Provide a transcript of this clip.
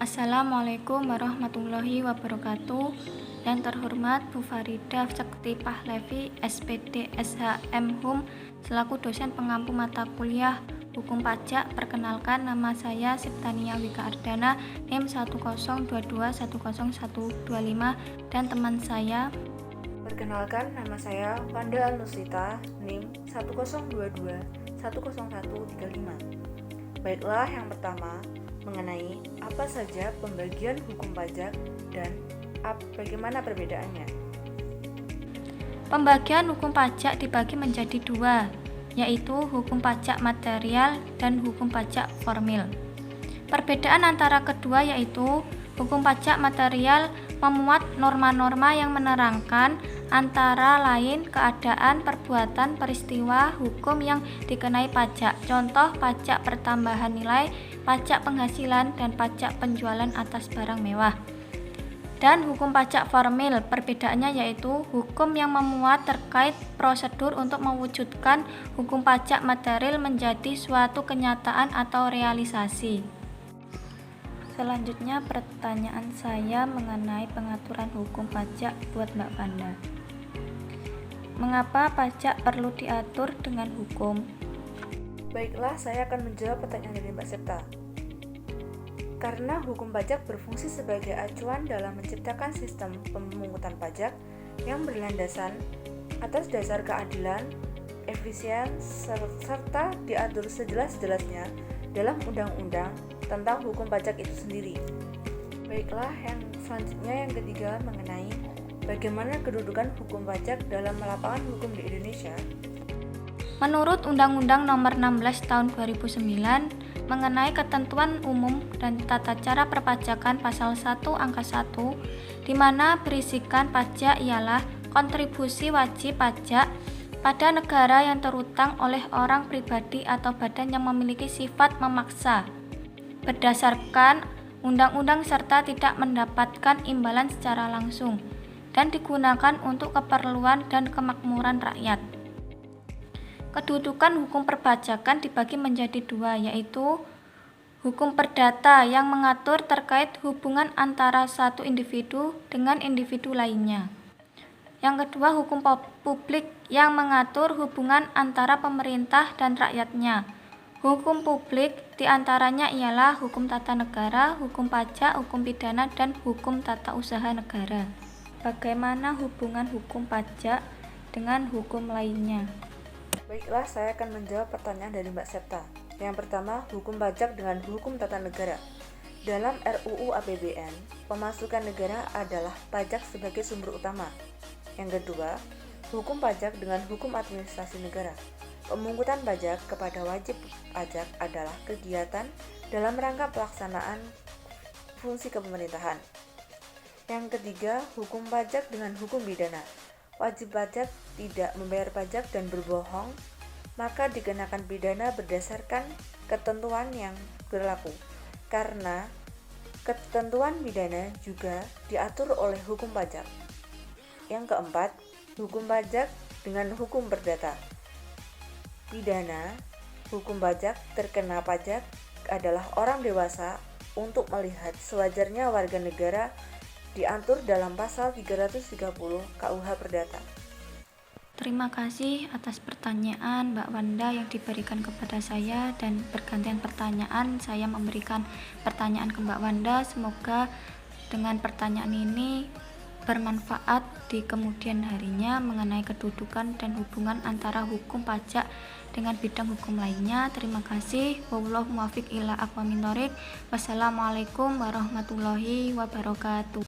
Assalamualaikum warahmatullahi wabarakatuh. Yang terhormat Bu Farida Sekti Pahlevi, SPD SHM Hum, selaku dosen pengampu mata kuliah Hukum Pajak. Perkenalkan, nama saya Siptania Wika Ardana, NIM 102210125, dan teman saya. Perkenalkan, nama saya Wanda Anusita, NIM 102210135. Baiklah, yang pertama mengenai apa saja pembagian hukum pajak dan bagaimana perbedaannya. Pembagian hukum pajak dibagi menjadi dua, yaitu hukum pajak material dan hukum pajak formil. Perbedaan antara kedua yaitu hukum pajak material memuat norma-norma yang menerangkan antara lain keadaan, perbuatan, peristiwa, hukum yang dikenai pajak. Contoh, pajak pertambahan nilai, pajak penghasilan, dan pajak penjualan atas barang mewah. Dan hukum pajak formil, perbedaannya yaitu hukum yang memuat terkait prosedur untuk mewujudkan hukum pajak material menjadi suatu kenyataan atau realisasi. Selanjutnya, pertanyaan saya mengenai pengaturan hukum pajak buat Mbak Wanda. Mengapa pajak perlu diatur dengan hukum? Baiklah, saya akan menjawab pertanyaan dari Mbak Septa. Karena hukum pajak berfungsi sebagai acuan dalam menciptakan sistem pemungutan pajak yang berlandasan atas dasar keadilan, efisien, serta diatur sejelas-jelasnya dalam undang-undang tentang hukum pajak itu sendiri. Baiklah, yang selanjutnya yang ketiga mengenai bagaimana kedudukan hukum pajak dalam lapangan hukum di Indonesia. Menurut Undang-Undang Nomor 16 Tahun 2009 mengenai ketentuan umum dan tata cara perpajakan pasal 1 angka 1, di mana berisikan pajak ialah kontribusi wajib pajak pada negara yang terutang oleh orang pribadi atau badan yang memiliki sifat memaksa berdasarkan undang-undang serta tidak mendapatkan imbalan secara langsung dan digunakan untuk keperluan dan kemakmuran rakyat. Kedudukan hukum perpajakan dibagi menjadi dua, yaitu hukum perdata yang mengatur terkait hubungan antara satu individu dengan individu lainnya. Yang kedua, hukum publik yang mengatur hubungan antara pemerintah dan rakyatnya. Hukum publik diantaranya ialah hukum tata negara, hukum pajak, hukum pidana, dan hukum tata usaha negara. Bagaimana hubungan hukum pajak dengan hukum lainnya? Baiklah, saya akan menjawab pertanyaan dari Mbak Septa. Yang pertama, hukum pajak dengan hukum tata negara. Dalam RUU APBN, pemasukan negara adalah pajak sebagai sumber utama. Yang kedua, hukum pajak dengan hukum administrasi negara. Pemungutan pajak kepada wajib pajak adalah kegiatan dalam rangka pelaksanaan fungsi kepemerintahan. Yang ketiga, hukum pajak dengan hukum pidana. Wajib pajak tidak membayar pajak dan berbohong, maka dikenakan pidana berdasarkan ketentuan yang berlaku. Karena ketentuan pidana juga diatur oleh hukum pajak. Yang keempat, hukum pajak dengan hukum perdata. Pidana, hukum pajak terkena pajak adalah orang dewasa untuk melihat sewajarnya warga negara diatur dalam pasal 330 KUH Perdata. Terima kasih atas pertanyaan Mbak Wanda yang diberikan kepada saya, dan bergantian pertanyaan saya memberikan pertanyaan ke Mbak Wanda. Semoga dengan pertanyaan ini bermanfaat di kemudian harinya mengenai kedudukan dan hubungan antara hukum pajak dengan bidang hukum lainnya. Terima kasih. Wallahu muwaffiq ila aqwamit thoriq. Wassalamualaikum warahmatullahi wabarakatuh.